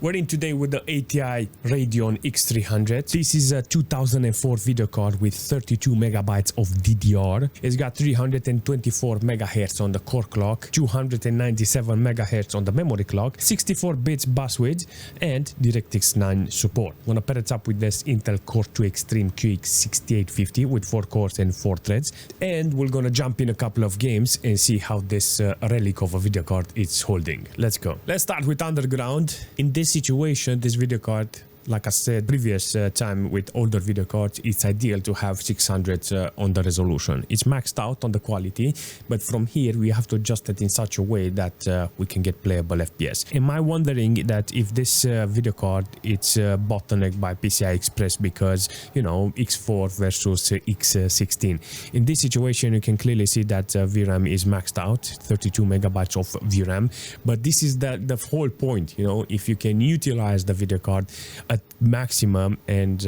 We're in today with the Ati Radeon X300. This is a 2004 video card with 32 megabytes of DDR. It's got 324 megahertz on the core clock, 297 megahertz on the memory clock, 64 bits bus width, and DirectX 9 support. I'm gonna pair it up with this Intel Core 2 Extreme QX 6850 with 4 cores and 4 threads. And we're gonna jump in a couple of games and see how this relic of a video card is holding. Let's go. Let's start with Underground. In this situation, this video card, like I said previous time with older video cards, it's ideal to have 600 on the resolution. It's maxed out on the quality, but from here we have to adjust it in such a way that we can get playable FPS. Am I wondering that if this video card it's bottlenecked by PCI Express because, you know, X4 versus X16? In this situation you can clearly see that VRAM is maxed out, 32 megabytes of VRAM, but this is the whole point, you know, if you can utilize the video card at maximum and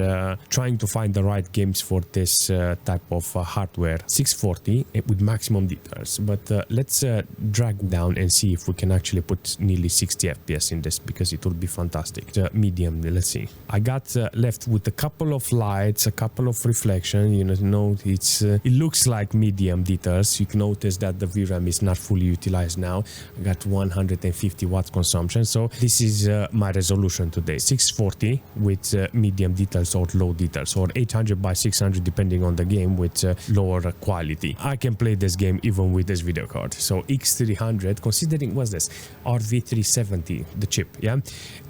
trying to find the right games for this type of hardware. 640 with maximum details, but let's drag down and see if we can actually put nearly 60 FPS in this, because it would be fantastic. Medium, let's see. I got left with a couple of lights, a couple of reflection, you know, it looks like medium details. You can notice that the VRAM is not fully utilized now. I got 150 watts consumption, so this is my resolution today, 640 with medium details or low details, or 800 by 600 depending on the game with lower quality. I can play this game even with this video card. So X300, considering what's this, RV370, the chip, yeah,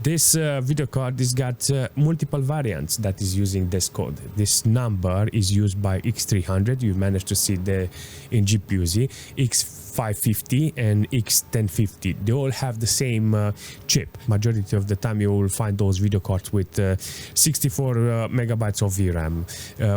this video card has got multiple variants that is using this code. This number is used by X300. You managed to see the in GPU-Z, X550 and X1050. They all have the same chip. Majority of the time you will find those video cards with 64 megabytes of VRAM,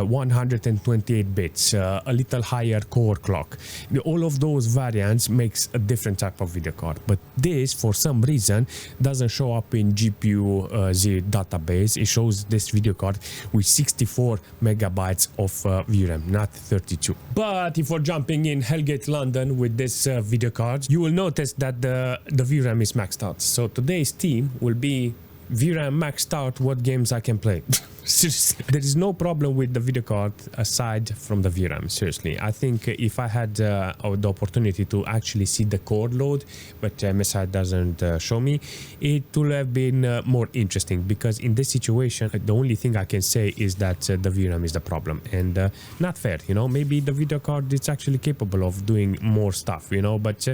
128 bits, a little higher core clock. All of those variants makes a different type of video card, but this for some reason doesn't show up in GPU-Z database. It shows this video card with 64 megabytes of VRAM, not 32. But if we're jumping in HELLGATE London with this video card, you will notice that the VRAM is maxed out. So today's theme will be VRAM maxed out, what games I can play. Seriously, there is no problem with the video card aside from the VRAM. Seriously, I think if I had the opportunity to actually see the core load, but MSI doesn't show me, it would have been more interesting, because in this situation the only thing I can say is that the VRAM is the problem, and not fair, you know. Maybe the video card is actually capable of doing more stuff, you know, but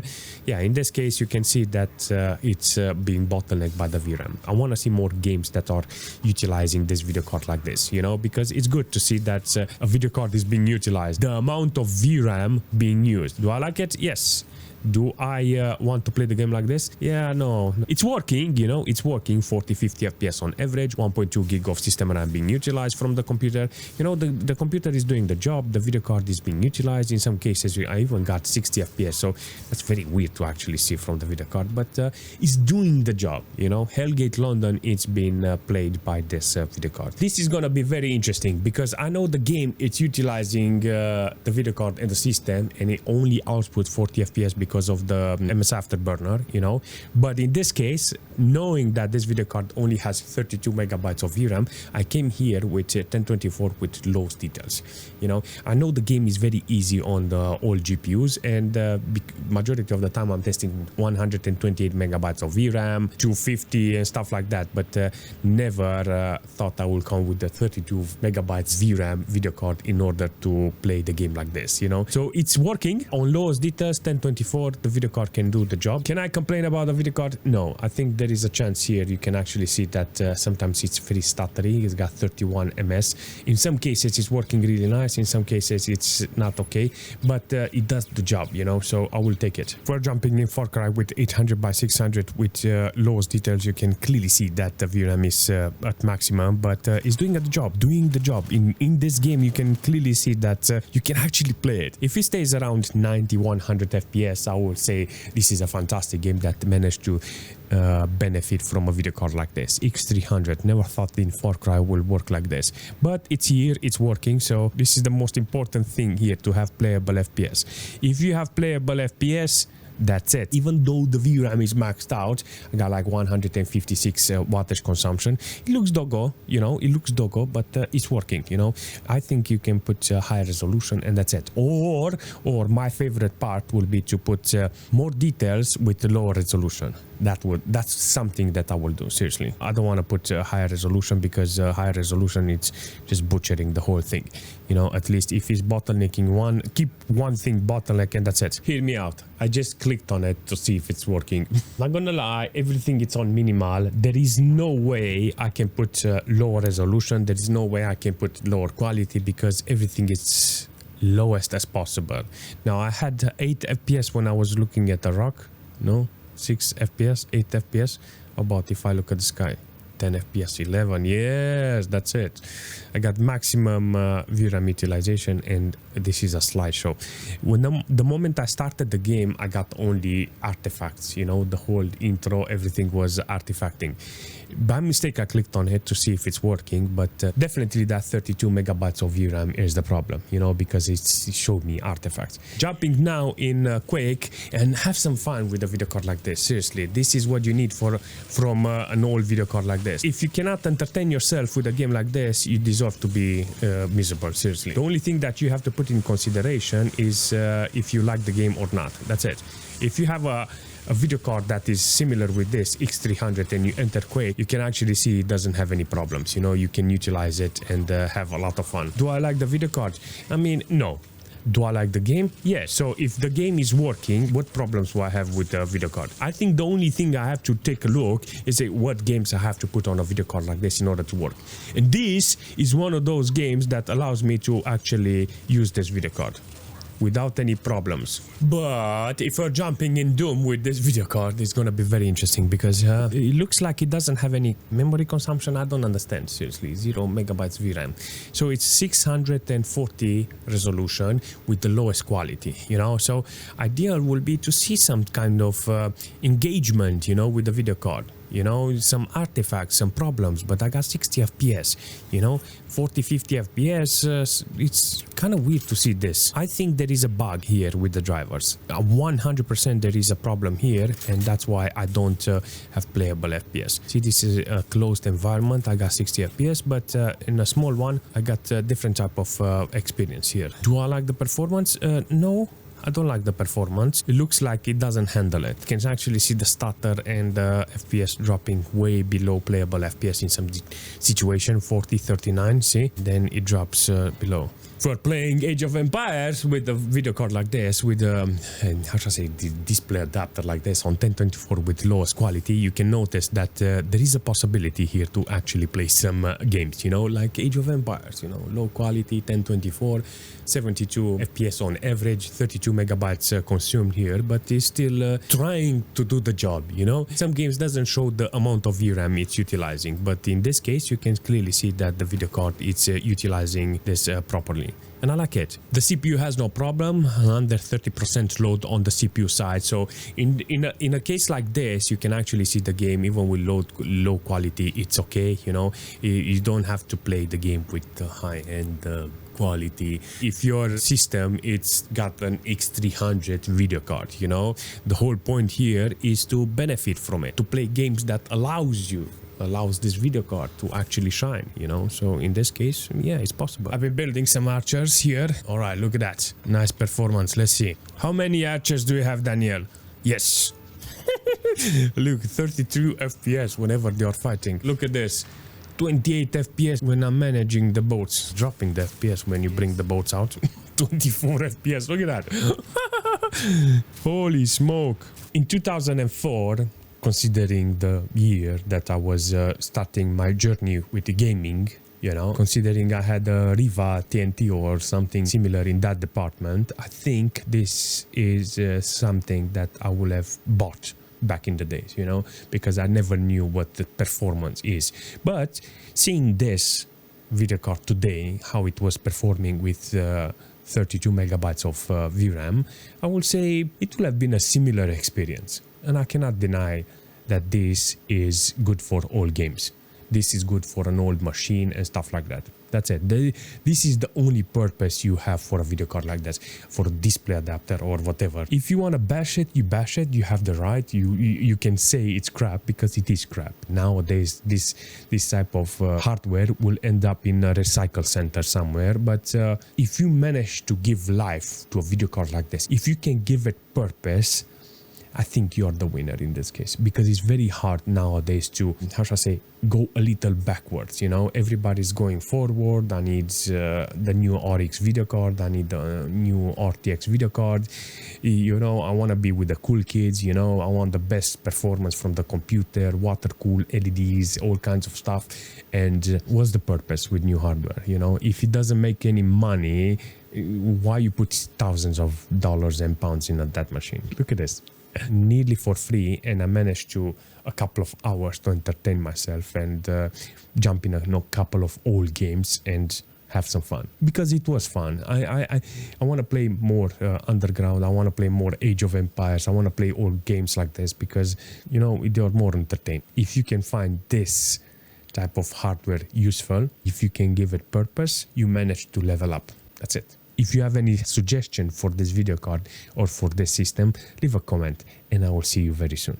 yeah, in this case you can see that it's being bottlenecked by the VRAM. I want to see more games that are utilizing this video card like this, you know, because it's good to see that a video card is being utilized. The amount of VRAM being used, do I like it? Yes. Do I want to play the game like this? Yeah, no. It's working, you know, it's working. 40-50 FPS on average, 1.2 gig of system RAM being utilized from the computer. You know, the computer is doing the job, the video card is being utilized. In some cases, I even got 60 FPS, so that's very weird to actually see from the video card, but it's doing the job, you know. HELLGATE London, it's been played by this video card. This is gonna be very interesting, because I know the game, it's utilizing the video card and the system, and it only outputs 40 FPS because of the MS Afterburner, you know. But in this case, knowing that this video card only has 32 megabytes of VRAM, I came here with 1024 with low details, you know. I know the game is very easy on the old GPUs, and majority of the time I'm testing 128 megabytes of VRAM, 250 and stuff like that, but never thought I would come with the 32 megabytes VRAM video card in order to play the game like this, you know. So it's working on lowest details, 1024. The video card can do the job. Can I complain about the video card? No. I think there is a chance here. You can actually see that sometimes it's very stuttery. It's got 31 ms. In some cases it's working really nice, in some cases it's not okay, but it does the job, you know, so I will take it. For jumping in Far Cry with 800 by 600 with lowest details, you can clearly see that the VRAM is at maximum, but it's doing the job. In this game you can clearly see that you can actually play it. If it stays around 90, 100 FPS, I will say this is a fantastic game that managed to benefit from a video card like this. X300, never thought in Far Cry will work like this, but it's here, it's working, so this is the most important thing here, to have playable FPS. If you have playable FPS, That's it. Even though the VRAM is maxed out, I got like 156 wattage consumption. It looks doggo, you know, it looks doggo, but it's working, you know. I think you can put high resolution and that's it. Or my favorite part will be to put more details with the lower resolution. That's something that I will do, seriously. I don't want to put higher resolution because higher resolution, it's just butchering the whole thing. You know, at least if it's bottlenecking one, keep one thing bottleneck and that's it. Hear me out. I just clicked on it to see if it's working. Not gonna lie, everything is on minimal. There is no way I can put lower resolution. There is no way I can put lower quality because everything is lowest as possible. Now I had 8 FPS when I was looking at the rock. No, 6 FPS, 8 FPS. How about if I look at the sky? 10 FPS, 11, yes, that's it. I got maximum VRAM utilization and this is a slideshow. When the moment I started the game, I got only artifacts, you know, the whole intro, everything was artifacting. By mistake, I clicked on it to see if it's working, but definitely that 32 megabytes of VRAM is the problem, you know, because it showed me artifacts. Jumping now in Quake and have some fun with a video card like this. Seriously, this is what you need from an old video card like this. If you cannot entertain yourself with a game like this, you deserve to be miserable, seriously. The only thing that you have to put in consideration is if you like the game or not. That's it. If you have a video card that is similar with this X300 and you enter Quake, you can actually see it doesn't have any problems. You know, you can utilize it and have a lot of fun. Do I like the video card? I mean, no. Do I like the game? Yeah. So if the game is working, what problems do I have with the video card? I think the only thing I have to take a look is what games I have to put on a video card like this in order to work. And this is one of those games that allows me to actually use this video card without any problems. But if we're jumping in Doom with this video card, it's gonna be very interesting because it looks like it doesn't have any memory consumption. I don't understand, seriously. 0 megabytes VRAM. So it's 640 resolution with the lowest quality, you know. So ideal will be to see some kind of engagement, you know, with the video card. You know, some artifacts, some problems, but I got 60 FPS, you know, 40, 50 FPS, it's kind of weird to see this. I think there is a bug here with the drivers. 100% there is a problem here, and that's why I don't have playable FPS. See, this is a closed environment, I got 60 FPS, but in a small one, I got a different type of experience here. Do I like the performance? No. I don't like the performance. It looks like it doesn't handle it. You can actually see the stutter and FPS dropping way below playable FPS in some situation, 40, 39, see? Then it drops below. For playing Age of Empires with a video card like this, with how should I say, the display adapter like this on 1024 with lowest quality, you can notice that there is a possibility here to actually play some games, you know, like Age of Empires, you know, low quality, 1024, 72 FPS on average, 32 megabytes consumed here, but it's still trying to do the job, you know. Some games doesn't show the amount of VRAM it's utilizing, but in this case, you can clearly see that the video card is utilizing this properly. And I like it. The CPU has no problem, under 30% load on the CPU side. So in a case like this, you can actually see the game even with low quality. It's okay, you know. You don't have to play the game with the high-end quality. If your system it's got an X300 video card, you know, the whole point here is to benefit from it, to play games that allows this video card to actually shine, you know. So in this case, yeah, it's possible. I've been building some archers here. All right, look at that. Nice performance. Let's see. How many archers do you have, Daniel? Yes. Look, 32 FPS whenever they are fighting. Look at this. 28 FPS when I'm managing the boats. Dropping the FPS when you bring the boats out. 24 FPS. Look at that. Holy smoke. In 2004, considering the year that I was starting my journey with the gaming, you know, considering I had a Riva TNT or something similar in that department, I think this is something that I would have bought back in the days, you know, because I never knew what the performance is. But seeing this video card today, how it was performing with 32 megabytes of VRAM, I would say it will have been a similar experience. And I cannot deny that this is good for all games. This is good for an old machine and stuff like that. That's it. This is the only purpose you have for a video card like this, for a display adapter or whatever. If you want to bash it, you bash it. You have the right. You can say it's crap because it is crap. Nowadays, this type of hardware will end up in a recycle center somewhere. But if you manage to give life to a video card like this, if you can give it purpose, I think you're the winner in this case, because it's very hard nowadays to, how should I say, go a little backwards. You know, everybody's going forward. I need the new RX video card. I need the new RTX video card. You know, I want to be with the cool kids. You know, I want the best performance from the computer, water cool LEDs, all kinds of stuff. And what's the purpose with new hardware? You know, if it doesn't make any money, why you put thousands of dollars and pounds in that machine? Look at this. Nearly for free, and I managed to a couple of hours to entertain myself and jump in a couple of old games and have some fun, because it was fun. I want to play more Underground. I want to play more Age of Empires. I want to play old games like this because, you know, they are more entertaining. If you can find this type of hardware useful, if you can give it purpose, you manage to level up. That's it. If you have any suggestion for this video card or for this system, leave a comment and I will see you very soon.